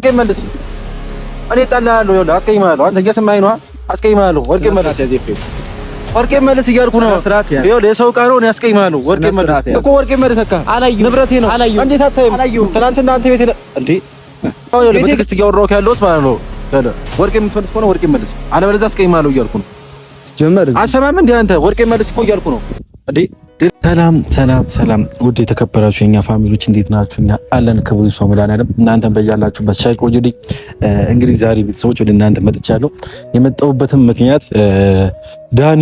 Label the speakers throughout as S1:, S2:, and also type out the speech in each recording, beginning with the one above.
S1: ወርቄ መልስ። እኔ እጣልሃለሁ። ይኸውልህ አስቀይምሃለሁ። አንተ እየሰማኸኝ ነው? አስቀይምሃለሁ። ወርቄ መልስ። ወርቄ መልስ እያልኩ ነው። ይኸውልህ የሰው ዕቃ ነው። እኔ አስቀይምሃለሁ። ወርቄ መልስ እኮ ወርቄ መልስ። በቃ ንብረቴ ነው። እንዴት አታይም? ትናንትና አንተ ቤት እንዴ በትዕግስት እያወራሁህ ያለሁት ማለት ነው። ወርቄ የምትመልስ ከሆነ ወርቄ መልስ፣ አለበለዚያ አስቀይምሃለሁ እያልኩ ነው። አሰማም እንዴ አንተ? ወርቄ መልስ እኮ እያልኩ ነው እንዴ። ሰላም ውድ የተከበራችሁ የኛ ፋሚሊዎች እንዴት ናችሁ? እኛ አለን። ክብሩ ይስፋ መድኃኒዓለም እናንተን በያላችሁበት ሻይ ቆዩልኝ። እንግዲህ ዛሬ ቤተሰቦች ወደ እናንተ መጥቻለሁ። የመጣሁበትም ምክንያት ዳኒ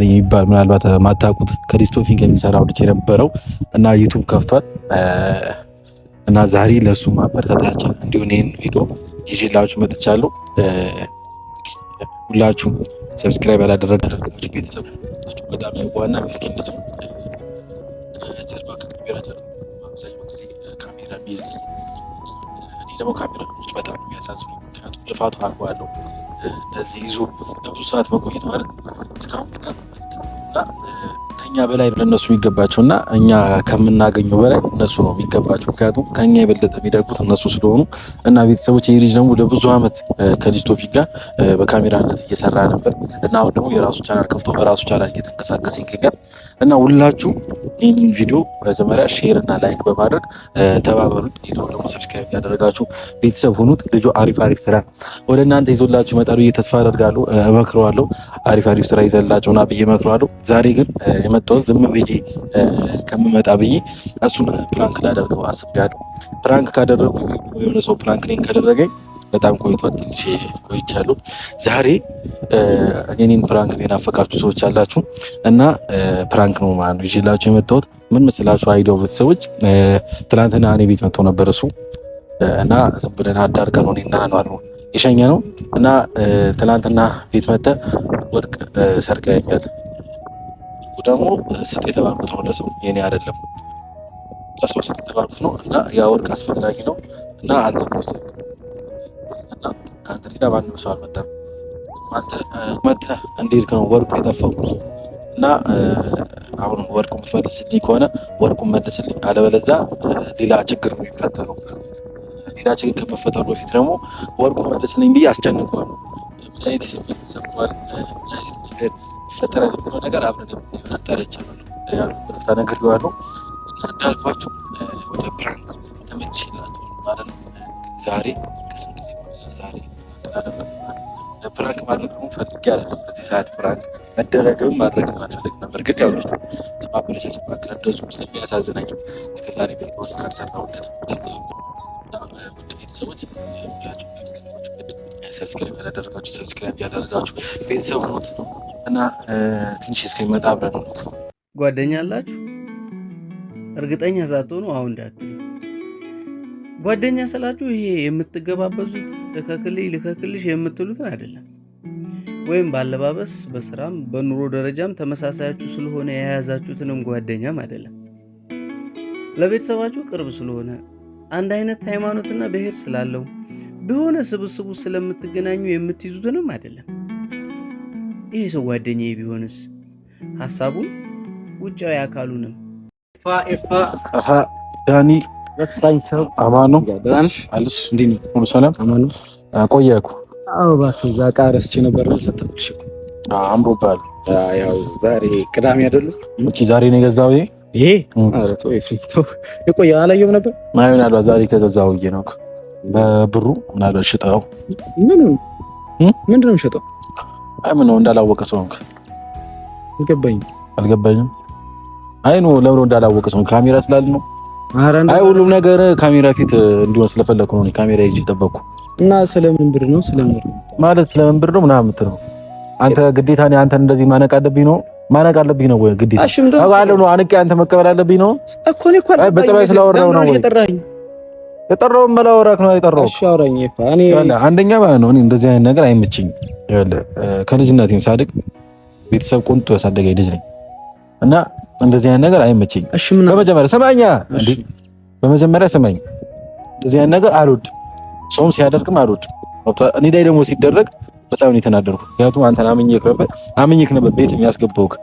S1: የሚባል ምናልባት ማታውቁት ከዲስቶፊክ የሚሰራው ልጅ የነበረው እና ዩቲዩብ ከፍቷል እና ዛሬ ለሱ ማበረታታቻ እንዲሆን ይሄን ቪዲዮ ይዤላችሁ መጥቻለሁ። ሁላችሁም ሰብስክራይብ ያላደረጋችሁ ቤተሰብ በጣም ዋና ምስኪን ልጅ ነው። ከጀርባ ከካሜራ ጀርባ አብዛኛው ጊዜ ካሜራ ሚይዝ ልጅ። እኔ ደግሞ ካሜራ በጣም የሚያሳዝኑ ምክንያቱም ልፋቱ አርጓለሁ። እንደዚህ ይዞ ለብዙ ሰዓት መቆየት ማለት ከኛ በላይ ለነሱ የሚገባቸው እና እኛ ከምናገኘው በላይ እነሱ ነው የሚገባቸው። ምክንያቱም ከኛ የበለጠ የሚደርጉት እነሱ ስለሆኑ እና ቤተሰቦች ይህ ልጅ ደግሞ ለብዙ ዓመት ከዲስቶፊክ ጋር በካሜራነት እየሰራ ነበር እና አሁን ደግሞ የራሱ ቻናል ከፍቶ በራሱ ቻናል እየተንቀሳቀሰ ይገኛል እና ሁላችሁ ይህንን ቪዲዮ መጀመሪያ ሼር እና ላይክ በማድረግ ተባበሩት። ሌላው ደግሞ ሰብስክራይብ ያደረጋችሁ ቤተሰብ ሁኑት። ልጁ አሪፍ ስራ ወደ እናንተ ይዞላችሁ ይመጣሉ ብዬ ተስፋ አደርጋለሁ። እመክረዋለሁ። አሪፍ ስራ ይዘላቸውና ብዬ እመክረዋለሁ። ዛሬ ግን የመጣሁት ዝም ብዬ ከምመጣ ብዬ እሱን ፕራንክ ላደርገው አስቤያለሁ። ፕራንክ ካደረጉ የሆነ ሰው ፕራንክ እኔን ካደረገኝ በጣም ቆይቷል፣ ትንሽ ቆይቻለሁ። ዛሬ እኔን ፕራንክ የናፈቃችሁ ሰዎች አላችሁ እና ፕራንክ ነው ማለት ነው ይዤላችሁ የመጣሁት። ምን መስላችሁ አይዲያው ቤተሰቦች፣ ትናንትና እኔ ቤት መጥቶ ነበር እሱ እና ዝም ብለን አዳርቀን ነው እኔና አኗር ነው የሸኘ ነው እና ትናንትና ቤት መጥተህ ወርቅ ሰርቀኸኛል ደግሞ ስጥ የተባልኩት ነው ለሰው የኔ አይደለም ለሰው ስጥ የተባልኩት ነው እና ያ ወርቅ አስፈላጊ ነው እና አንተ ወሰድ እና ካንተ ሌላ ማንም ሰው አልመጣም። አንተ መጥተህ እንዴት ነው ወርቁ የጠፋው እና አሁን ወርቁ የምትመልስልኝ ከሆነ ወርቁን መልስልኝ፣ አለበለዚያ ሌላ ችግር ነው የሚፈጠረው። ሌላ ችግር ከመፈጠሩ በፊት ደግሞ ወርቁን መልስልኝ ብዬ አስጨንቀዋለሁ። ምን አይነት ስሜት ይሰማዋል? ምን አይነት ነገር ይፈጠራል የሚለው ነገር አብረን የምናጣረቻለሁ ያሉበት ተነግሬዋለሁ እና እንዳልኳችሁ ወደ ፕራንክ ተመልሼላችሁ ማለት ነው። ዛሬ ከስንት ጊዜ በኋላ ዛሬ ፕራንክ ማድረግ ነው ፈልጌ አይደለም። በዚህ ሰዓት ፕራንክ መደረግም ማድረግም አልፈልግም ነበር፣ ግን ያው ልጁ ለማበረቻቸት ማክለ እንደዚሁም ስለሚያሳዝነኝ እስከዛሬ ቪዲዮ ስላልሰራሁለት እንደዚህ ውድ ቤተሰቦች ሁላችሁ ሰብስክራይብ ያላደረጋችሁ ሰብስክራይብ ያላደረጋችሁ ቤተሰብ ሆኑት እና ትንሽ እስከሚመጣ አብረን ነው።
S2: ጓደኛ አላችሁ? እርግጠኛ ሳትሆኑ አሁን እንዳትሉ። ጓደኛ ስላችሁ ይሄ የምትገባበዙት ልከክልሽ የምትሉትን አይደለም። ወይም ባለባበስ፣ በስራም በኑሮ ደረጃም ተመሳሳያችሁ ስለሆነ የያዛችሁትንም ጓደኛም አይደለም። ለቤተሰባችሁ ቅርብ ስለሆነ አንድ አይነት ሃይማኖትና ብሔር ስላለው በሆነ ስብስቡ ስለምትገናኙ የምትይዙትንም አይደለም። ይሄ ሰው ጓደኛዬ ቢሆንስ ሐሳቡን ውጫዊ አካሉንም
S1: ዳኒ ወሳኝ ሰው አማን ነው። ዳንሽ አልሽ እንዴ ነው ሁሉ ሰላም አማን ነው። ቆየኩ እባክህ እዛ ዕቃ ረስቼ ነበር ነው ሰጥተሽ አምሮባል። ያው ዛሬ ቅዳሜ አይደለም እንዴ? ዛሬ ነው የገዛው ይሄ ኧረ ተው ይፍቶ የቆየ አላየሁም ነበር ማይሆን አለ። ዛሬ ከገዛው ይሄ ነው በብሩ ምናልባት ሽጠው ምንድነው ሽጠው? አይ ምን ነው እንዳላወቀ ሰው ነው አልገባኝም። አይ ነው ለምን እንዳላወቀ ሰው ካሜራ ስላለ ነው። አይ ሁሉም ነገር ካሜራ ፊት እንዲሆን ስለፈለኩ ነው ካሜራ ይዤ ተጠበቅኩ። እና ስለምን ብር ነው ማለት ስለምን ብር ነው ምናምን የምትለው አንተ ግዴታ ነው አንተ እንደዚህ ማነቅ አለብኝ ነው ወይ ግዴታ አባለው ነው አንቄ አንተ መቀበል አለብኝ ነው እኮ ነው እኮ በጸባይ ስላወራው ነው ወይ የጠራው መላወራክ ነው የጠራው? እሺ አውራኝ እኔ አንደኛ ማለት ነው እኔ እንደዚህ አይነት ነገር አይመችኝም። ከልጅነቴም ሳድግ ቤተሰብ ቆንጦ ያሳደገኝ ልጅ ነኝ እና እንደዚህ አይነት ነገር አይመችኝም። እሺ ምን በመጀመሪያ ሰማኛ እንዴ በመጀመሪያ ሰማኝ። እንደዚህ አይነት ነገር አልወድም፣ ሰውም ሲያደርግም አልወድም። እኔ ላይ ደግሞ ሲደረግ በጣም ነው የተናደርኩት። ምክንያቱም አንተን አምኜክ ነበር ቤት የሚያስገባውክ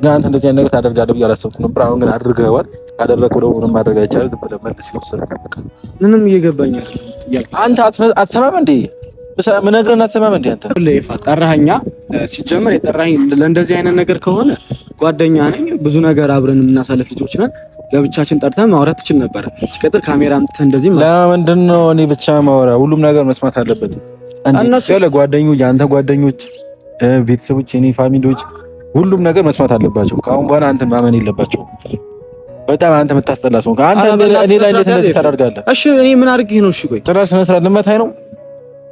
S1: አንተ እንደዚህ አይነት ነገር ታደርጋለህ ብዬ አላሰብኩም ነበር። አሁን ግን አድርገዋል። ካደረኩ ደግሞ ምንም ማድረግ አይቻልም። ዝም ብለህ መልስ ይወሰድካል።
S3: ምንም እየገባኝ አይደለም።
S1: አንተ አትሰማም እንዴ? ምን ነግረን አትሰማም እንዴ? አንተ
S3: ለይፋ ጠራኸኛ። ሲጀመር የጠራኸኝ ለእንደዚህ አይነት ነገር ከሆነ ጓደኛ ነኝ፣ ብዙ ነገር አብረን የምናሳልፍ ልጆች ነን። ለብቻችን ጠርተን ማውራት ትችል ነበር። ሲቀጥል ካሜራ አምጥተህ እንደዚህ
S1: ለምንድን ነው እኔ ብቻ ማውራ? ሁሉም ነገር መስማት አለበት። እነሱ ጓደኞች፣ የአንተ ጓደኞች፣ ቤተሰቦች፣ የኔ ፋሚሊዎች ሁሉም ነገር መስማት አለባቸው። ከአሁን በኋላ አንተ ማመን የለባቸውም። በጣም አንተ የምታስጠላ ሰው አንተ እኔ ላይ እንዴት እንደዚህ ታደርጋለህ?
S3: እሺ እኔ ምን አድርጌ ነው? እሺ ቆይ
S1: ጭራሽ ስነ ስርዓት ልመታኝ ነው?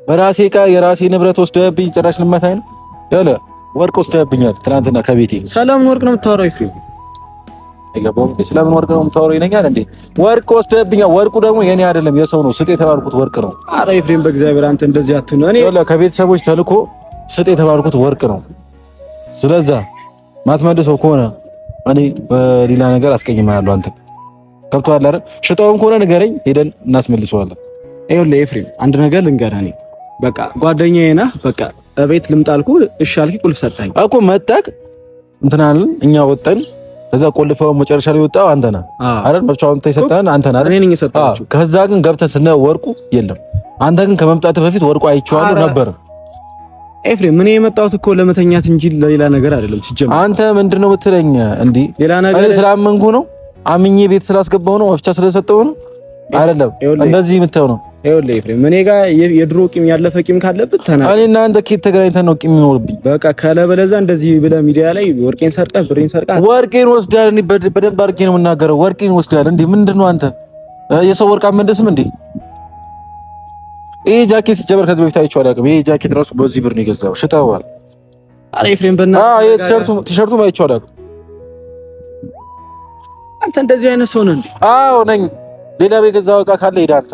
S1: በራሴ ዕቃ የራሴ ንብረት ወስደህብኝ ጭራሽ ልመታኝ ነው? ያለ ወርቅ ወስደህብኛል ትናንትና ከቤቴ።
S3: ሰላም ወርቅ ነው የምታወራው? ኤፍሬም
S1: አይገባውም። ስለምን ወርቅ ነው የምታወራው ይለኛል እንዴ? ወርቅ ወስደህብኛል። ወርቁ ደግሞ የኔ አይደለም የሰው ነው። ስጥ የተባልኩት ወርቅ ነው።
S3: ኧረ ኤፍሬም በእግዚአብሔር አንተ እንደዚህ አትሁን። እኔ
S1: ከቤተሰቦች ተልኮ ስጥ የተባልኩት ወርቅ ነው። ስለዛ ማትመልሰው ከሆነ እኔ በሌላ ነገር አስቀይማለሁ። አንተ ከብቶሃል አይደል? ሽጠውም ከሆነ ንገረኝ፣ ሄደን እናስመልሰዋለን።
S3: ይኸውልህ ኤፍሬም አንድ ነገር ልንገርህ። እኔ በቃ ጓደኛዬ ነህ። በቃ እቤት ልምጣ አልኩህ፣ እሺ አልክ። ቁልፍ ሰጠኸኝ
S1: እኮ መጣክ እንትን አለን እኛ ወጣን። ከዛ ቆልፈው መጨረሻ ላይ ወጣው አንተ ነህ አይደል? መብቻውን ተሰጠን አንተ ነህ አይደል?
S3: እኔ ነኝ የሰጠኋቸው።
S1: ከዛ ግን ገብተህ ስነ ወርቁ የለም። አንተ ግን ከመምጣትህ በፊት ወርቁ አይቼዋለሁ ነበር።
S3: ኤፍሬም ምን የመጣሁት እኮ ለመተኛት እንጂ ለሌላ ነገር አይደለም። ሲጀምር አንተ
S1: ምንድነው የምትለኝ እንዴ?
S3: ሌላ ነገር
S1: እኔ ስላመንኩ ነው፣ አምኜ ቤት ስላስገባው ነው፣ መፍቻ ስለሰጠው ነው አይደለም። እንደዚህ የምታየው ነው።
S3: ይኸውልህ ኤፍሬም እኔ ጋር የድሮ ቂም ያለፈ ቂም ካለበት ተናገር።
S1: እኔና አንተ ኬት ተገናኝተን ነው ቂም የሚኖርብኝ?
S3: በቃ ካለበለዚያ እንደዚህ ብለህ ሚዲያ ላይ ወርቄን ሰርቀህ ብሬን ሰርቀህ
S1: ወርቄን ወስዳል። እኔ በደንብ አድርጌ ነው የምናገረው። ወርቄን ወስዳል እንዴ? ምንድነው አንተ የሰው ወርቅ አመንደስም እንዴ? ይሄ ጃኬት ሲጀመር ከዚህ በፊት አይቼው አላውቅም። ይሄ ጃኬት ራሱ በዚህ ብር ነው የገዛው። ሽጠዋል።
S3: አረ ኤፍሬም በእናትህ
S1: ይሄ ቲሸርቱ አይቼው አላውቅም።
S3: አንተ እንደዚህ አይነት ሰው ነህ እንዴ?
S1: አዎ ነኝ። ሌላ የገዛው ዕቃ ካለ ሄዳ አንተ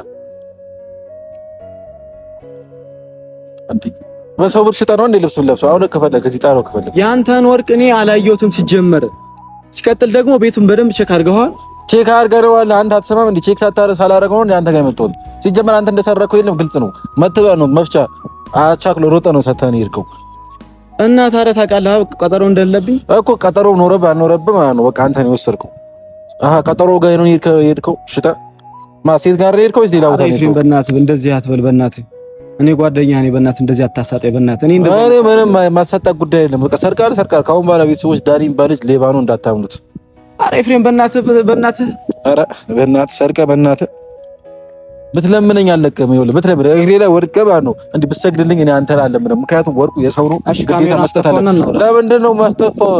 S1: አንተ በሰው ብር ሽጠህ ነው እንዴ ልብስ ለብሰው? አሁን ከፈለክ እዚህ ጣለው ከፈለክ።
S3: ያንተን ወርቅ እኔ አላየሁትም ሲጀመር። ሲቀጥል ደግሞ ቤቱን በደንብ ቼክ አድርገዋል።
S1: ቼክ አድርገዋል። አንተ አትሰማም እንዴ? ቼክ ሳላደርገው ነው አንተ ጋር የመጣሁት። ሲጀመር አንተ እንደሰረከው የለም ግልጽ ነው። መተባ ነው መፍቻ አቻክሎ ሮጠ ነው ሰተን ይርከው
S3: እና ታዲያ ታውቃለህ ቀጠሮ እንደሌለብኝ
S1: እኮ። ቀጠሮ ኖረብህ አልኖረብህ ማለት ነው። በቃ አንተ ነው የወሰድከው። ቀጠሮ ጋር ነው የሄድከው። ሽጠህ ሴት ጋር ሄድከው ወይስ ሌላ ቦታ ነው?
S3: ኤፍሬም በእናትህ እንደዚህ አትበል። በእናትህ እኔ ጓደኛ ነኝ። በእናትህ እንደዚህ አታሳጣኝ። በእናትህ እኔ
S1: ምንም ማሳጣት ጉዳይ የለም። በቃ ሰርቃል። ካሁን በኋላ ቤተሰቦች ዳኒ ባልጅ ሌባ ነው እንዳታምኑት።
S3: አረ ኤፍሬም በእናትህ
S1: አረ በእናትህ ሰርቀህ በእናትህ ብትለምነኝ አልለቅም። ይኸውልህ ብትለምነኝ እግሬ ላይ ወድቀህ ማለት ነው እንዲህ ብትሰግድልኝ እኔ አንተን አልለምንም። ምክንያቱም ወርቁ የሰው ነው፣ ግዴታ መስጠት አለ። ለምንድን ነው ማስጠፋው?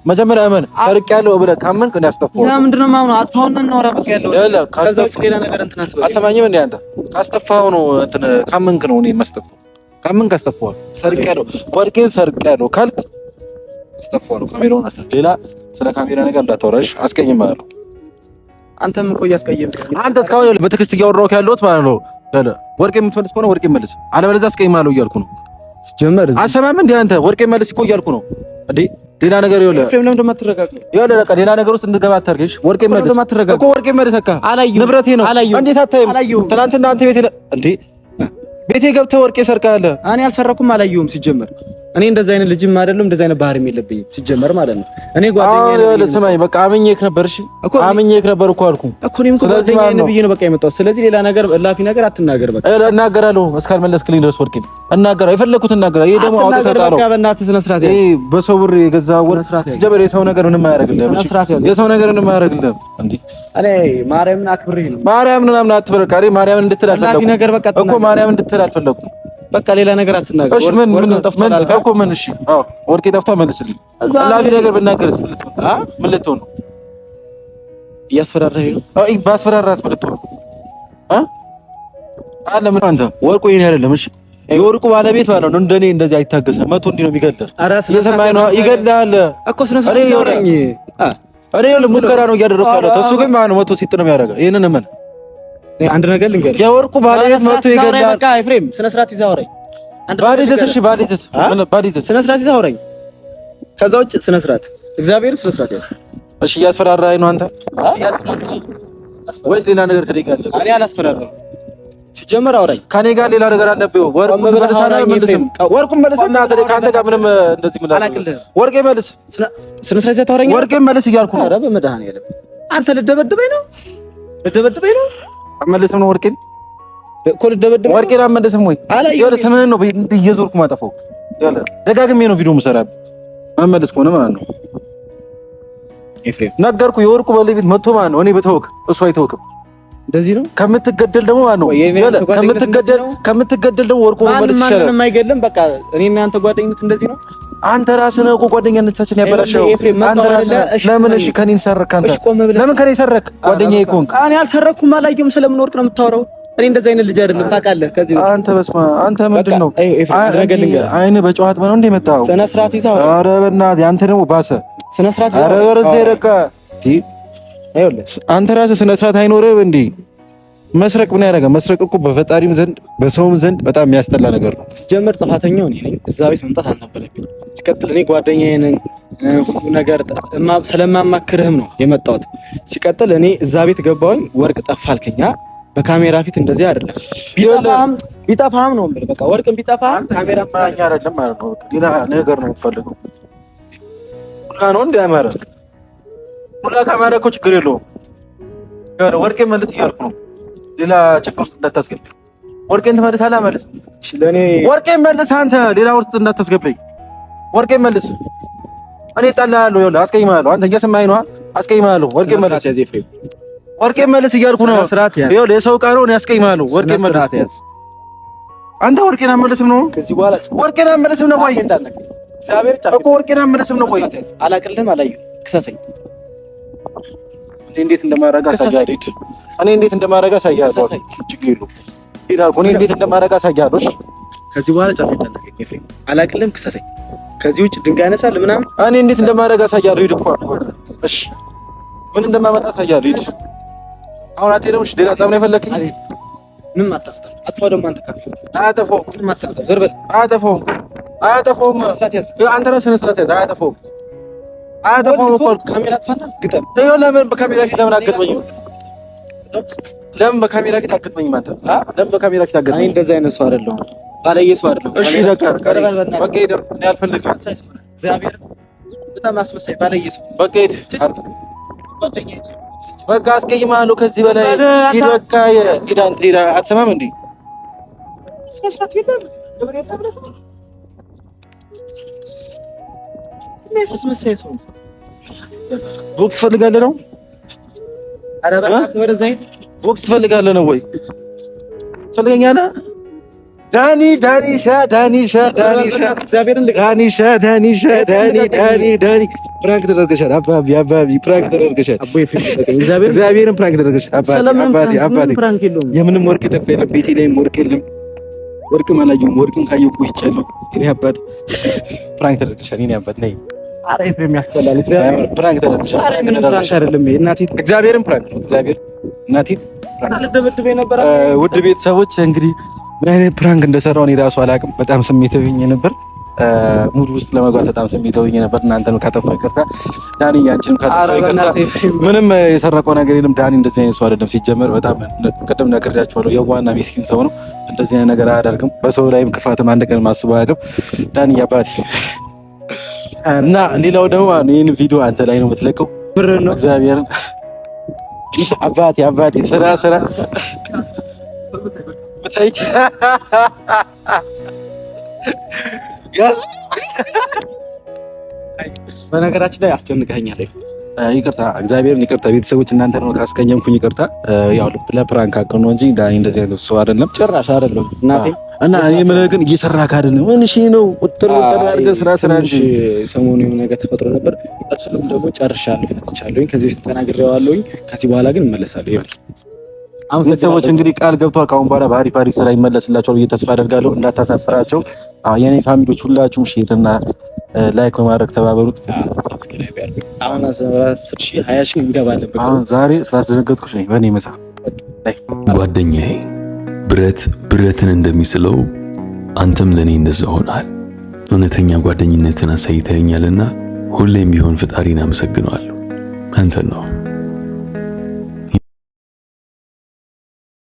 S1: መጀመሪያ እመን። ሰርቄያለሁ ብለህ ካመንክ እኔ አስጠፋው።
S3: ለምንድን ነው ማምነው? አጥፋውና እናወራ በቃ ያለው ከዛ ሌላ ነገር እንትን አትበል።
S1: አሰማኝም እንደ አንተ ካስጠፋው ነው እንትን ካመንክ ነው እኔ ማስጠፋው። ካመንክ አስጠፋው። ሰርቄያለሁ ወርቄን ሰርቄያለሁ ካልክ አስጠፋው። ካሜራውን አስጠፋ። ሌላ ስለ ካሜራ ነገር እንዳታወራሽ አስቀይምሃለሁ።
S3: አንተም እኮ እያስቀየምክ
S1: አንተ እስካሁን በትዕግስት እያወራሁህ ያለሁት ማለት ነው። ወርቄ የምትመልስ ከሆነ ወርቄ መልስ፣ አለበለዚያ አስቀይምሃለሁ እያልኩ ነው።
S3: ሲጀመር
S1: አሰማም እንዴ አንተ ወርቄ መልስ እኮ እያልኩ ነው እንዴ። ሌላ ነገር ይኸውልህ
S3: ኤፍሬም ለምን እንደማትረጋጋው
S1: ይኸውልህ በቃ ሌላ ነገር ውስጥ እንድገባ አታርግሽ። ወርቄ መልስ እኮ ወርቄ መልስ በቃ ንብረቴ ነው። እንዴት አታይም? ትናንትና አንተ ቤቴ እንዴ ቤቴ ገብተህ ወርቄ ሰርቀሃል።
S3: እኔ አልሰረኩም፣ አላየሁም። ሲጀመር እኔ እንደዛ አይነት ልጅም አይደለም፣ እንደዛ አይነት ባህሪም የለብኝም ሲጀመር ማለት ነው። እኔ ጓደኛዬ ነው።
S1: ስማኝ በቃ አምኜክ ነበር። እሺ አምኜክ ነበር እኮ አልኩ እኮ እኔም ጓደኛዬ ነው ብዬ ነው በቃ የመጣሁት። ስለዚህ ሌላ ነገር እላፊ ነገር አትናገር። በቃ እናገራለሁ እስካልመለስክልኝ ድረስ ወርቄ እናገራለሁ። የፈለኩት እናገራለሁ። ይሄ ደግሞ አውጥተጣለው።
S3: በቃ በእናትህ ስነ ስርዓት ያዝ።
S1: ይሄ በሰው ብር የገዛው ወርቅ ሲጀመር የሰው ነገር ምንም አያደርግልህም። እሺ የሰው ነገር ምንም አያደርግልህም። እንዴ እኔ
S3: ማርያምን አክብሬ ነው።
S1: ማርያምን ምናምን አትበል። በቃ ማርያምን እንድትል አልፈለኩም እኮ ማርያምን እንድትል አልፈለኩም።
S3: በቃ ሌላ ነገር አትናገር።
S1: እሺ ምን እኮ ምን? እሺ አዎ ወርቄ ጠፍቷ መልስልኝ። ላፊ ነገር ብናገርስ ምን ልትሆን ነው?
S3: እያስፈራራኸኝ ነው?
S1: አይ ባስፈራራስ ምን ልትሆን አለ? ምን አንተ ወርቁ የኔ አይደለም። እሺ የወርቁ ባለቤት ማለት ነው። እንደኔ እንደዚህ አይታገስም። መቶ እንዲህ ነው የሚገድልህ። እየሰማኸኝ ነው? ይገድልሃል እኮ ስነ ስርዓት ያወራኝ። እኔ ሙከራ ነው እያደረኩ ያለሁት። እሱ ግን ማለት ነው መቶ ሲጥ ነው የሚያደርገው። ይሄንን ምን
S3: አንድ ነገር ልንገርህ፣
S1: የወርቁ ባለቤት መቶ ይገድልሃል።
S3: በቃ ኤፍሬም ስነ ስርዓት ይዘህ አውራኝ።
S1: ባዲዘስ እሺ ባዲዘስ
S3: ስነ ስርዓት ይዘህ አውራኝ። ከዛ ውጭ ስነ ስርዓት እግዚአብሔር ስነ ስርዓት ያዝ።
S1: እሺ እያስፈራራኸኝ ነው አንተ? እያስፈራራኸኝ ወይስ ሌላ ነገር ከደጋ አለ?
S3: እኔ አላስፈራራሁም። ሲጀመር አውራኝ
S1: ከኔ ጋር ሌላ ነገር አለብህ። ወርቁን መልስ። ወርቁን መልስ እና ከአንተ ጋር ምንም እንደዚህ ምን አላውቅልህም። ወርቄ መልስ።
S3: ስነ ስርዓት ታወራኝ።
S1: ወርቄ መልስ እያልኩ ነው።
S3: ኧረ በመድኃኒዓለም አንተ ልደበድበኝ ነው?
S1: አመልስም ነው ወርቄን
S3: እኮ ልደበድበኝ።
S1: ወርቄን አመልስም ወይ? ይኸውልህ ስምህን ነው እየዞርኩ ማጠፋው። ይኸውልህ ደጋግሜ ነው ቪዲዮ የምሰራብህ። አመልስ ከሆነ ማለት ነው ኤፍሬም ነገርኩህ። የወርቁ ባለቤት መጥቶ ማለት ነው እኔ በተወክ እሱ አይተወክም። እንደዚህ ነው ከምትገደል ደግሞ ማለት ነው ከምትገደል ደግሞ ወርቁ መልስ ይችላል። ማንንም አይገድልም። በቃ እኔና አንተ ጓደኝነት እንደዚህ ነው። አንተ ራስህ ነው እኮ ጓደኝነታችን ያበላሸው። አንተ ራስህ ለምን እሺ ከኔን ሰረክ? አንተ ለምን ከኔን ሰረክ? ጓደኛዬ ኮንክ። እኔ አልሰረኩም። አላየሁም። ስለምን ወርቅ ነው የምታወራው? እኔ እንደዚህ አይነት ልጅ አይደለም ታውቃለህ። ከዚህ አንተ በስማ አንተ ምንድን ነው አይን በጨዋታ ነው እንደ መጣው ስነ ስርዓት ይዛው። ኧረ በእናትህ አንተ ደግሞ ባሰ ስነ ስርዓት። ኧረ ወርዘ ይረካ አንተ ራስህ ስነ ስርዓት አይኖርህም እንዴ? መስረቅ ምን ያደርጋል? መስረቅ እኮ በፈጣሪም ዘንድ በሰውም ዘንድ በጣም የሚያስጠላ ነገር ነው። ጀመር ጥፋተኛው እኔ ነኝ። እዛ ቤት መምጣት አልነበረብኝም። ሲቀጥል እኔ ጓደኛዬ ነኝ፣ ሁሉ ነገር ስለማማክርህም ነው የመጣሁት። ሲቀጥል እኔ እዛ ቤት ገባሁኝ፣ ወርቅ ጠፋልከኛ። በካሜራ ፊት እንደዚህ አይደለም። ቢጠፋም ነው እንዴ? በቃ ወርቅም ቢጠፋም ካሜራ ማኛ አይደለም ማለት ነው። ሌላ ነገር ነው የምፈልገው። ሁላ ነው እንዴ አማረ? ሁላ ካሜራ እኮ ችግር የለውም። ወርቄ መልስ እያልኩ ነው። ሌላ ችግር ውስጥ እንዳታስገባ። ወርቄን ትመልሳለህ? መልስ። እሺ ለኔ ወርቄን መልስ። አንተ ሌላ ውስጥ እንዳታስገባኝ። ወርቄን መልስ። እኔ እጣልሃለሁ። ይኸውልህ አስቀይምሃለሁ። አንተ እየሰማኸኝ ነው? አስቀይምሃለሁ። ወርቄን መልስ። ወርቄን መልስ እያልኩ ነው። ይኸውልህ የሰው ዕቃ ነው። እኔ አስቀይምሃለሁ። ወርቄን መልስ። አንተ ወርቄን አመለስም ነው? ከዚህ በኋላ ወርቄን አመለስም ነው ወይ? እግዚአብሔር እኮ ወርቄን አመለስም ነው ወይ? አላቅልህም። አላየሁም። ክሰሰኝ። እንዴት እንደማረጋ አሳያለሁ። እኔ እንዴት እንደማረጋ አሳያለሁ። ችግር የለውም። ይላል እኔ እንዴት እንደማረጋ አሳያለሁ። ከዚህ በኋላ ጫፈታለህ ኤፍሬም። አላቅልም። ክሰሰኝ። ከዚህ ውጭ ድንጋይ ያነሳል ምናምን። እኔ እንዴት እንደማረጋ አሳያለሁ። ሂድ እኮ እሺ፣ ምን እንደማመጣ አሳያለሁ። ሂድ። አሁን አትሄድም? እሺ፣ ሌላ ጻም ነው የፈለክኝ? ምንም አታፍታ። አጥፋው ደግሞ አንተ ካፍ አያጠፋውም። ምንም አታፍታ። ዘር በል። አያጠፋውም። አንተ ራስህ ነህ ስራት ያዝ። አያጠፋውም እኮ ካሜራ አጥፋና ግጠም። ይኸውልህ ለምን በካሜራ ፊት ለምን አትገጥመኝም? ለምን በካሜራ ፊት አትገጥመኝም? አንተ ለምን በካሜራ ፊት አትገጥመኝም? እኔ እንደዚህ አይነት ሰው አይደለሁም። ባለየ ሰው አይደለሁም። እሺ በቃ በቃ ሄድ። እኔ አልፈልግም። እግዚአብሔር በጣም አስመሳይ ባለየ ሰው። በቃ ሄድ። በቃ አስቀይምሃለሁ። ከዚህ በላይ ሂድ። በቃ ሂድ። አንተ ሂድ። አትሰማም እንዴ? ስራት የለም ደብረ የለም ብለህ አስመሳይ ሰው ቦክስ ትፈልጋለህ ነው? ኧረ በእናትህ ወደዛ ሂድ። ቦክስ ትፈልጋለህ ነው ወይ? ትፈልገኛለህ? ዳኒሻ ፕራንክ ተደርገሻል። አባቢ ፕራንክ ተደርገሻል። እግዚአብሔርን ፕራንክ ተደርገሻል። አባቴ የምንም ወርቅ የጠፋ የለም። ቤቴ ላይም ወርቅ የለም። ወርቅም አላየሁም። ወርቅም ካየሁ ቆይቻለሁ። እኔ አባት ፕራንክ ተደርገሻል። እኔ አባት ነኝ። ኧረ ኤፍሬም ያስጠላል። ፕራንክ ተደርገሻል። አይደለም እናቴ እግዚአብሔርን ፕራንክ ነው። እግዚአብሔር እናቴ ፕራንክ ልደበድበኝ ነበር። ውድ ቤተሰቦች እንግዲህ ምን አይነት ፕራንክ እንደሰራው እኔ ራሱ አላውቅም። በጣም ስሜታዊ ሆኜ ነበር። ሙድ ውስጥ ለመግባት በጣም ስሜታዊ ሆኜ ነበር። እናንተንም ካጠፋ ይቅርታ፣ ዳኒ ያንቺንም ካጠፋ ይቅርታ። ምንም የሰረቀው ነገር የለም። ዳኒ እንደዚህ አይነት ሰው አይደለም። ሲጀመር በጣም ቅድም ነግሬያችኋለሁ፣ የዋህና ሚስኪን ሰው ነው። እንደዚህ አይነት ነገር አያደርግም። በሰው ላይም ክፋትም አንድ ቀን ማስበው አያውቅም። ዳኒ አባቴ እና ሌላው ደግሞ ይሄን ቪዲዮ አንተ ላይ ነው የምትለቀው። ብር ነው እግዚአብሔርን አባቴ ስራ ብታይ በነገራችን ላይ አስጨንቀኸኛል። ይቅርታ፣ እግዚአብሔርን ይቅርታ። ቤተሰቦች እናንተ ነው ካስቀየምኩኝ ይቅርታ። ያው ለፕራንክ አቀኑ እንጂ ዳኒ እንደዚህ አይነት ሰው አይደለም፣ ጭራሽ አይደለም። እናቴ እና እኔ ምን ግን እየሰራህ አይደለም። ምን እሺ ነው ቁጥር አድርገህ ስራ እንጂ ሰሞኑን የሆነ ነገር ተፈጥሮ ነበር። እሱንም ደግሞ ጨርሻለሁ፣ ፈትቻለሁኝ። ከዚህ በፊት ተናግሬዋለሁኝ። ከዚህ በኋላ ግን እመለሳለሁ። ይኸው ቤተሰቦች እንግዲህ ቃል ገብቷል። ከአሁን በኋላ በአሪፍ ስራ ይመለስላቸዋል ብዬ ተስፋ አደርጋለሁ። እንዳታሳፍራቸው። የኔ ፋሚሊዎች ሁላችሁም ሼር እና ላይክ በማድረግ ተባበሩት። ሰብስክራይብ ያድርጉ። አሁን 10,000 20,000 እንገባለን። አሁን ዛሬ ስላስደነገጥኩሽ ነኝ በእኔ መሳ
S4: ጓደኛዬ ብረትን እንደሚስለው አንተም ለኔ እንደዛ ሆናል። እውነተኛ ጓደኝነትን አሳይተኸኛልና ሁሌም ቢሆን ፈጣሪን አመሰግነዋለሁ። አንተን ነው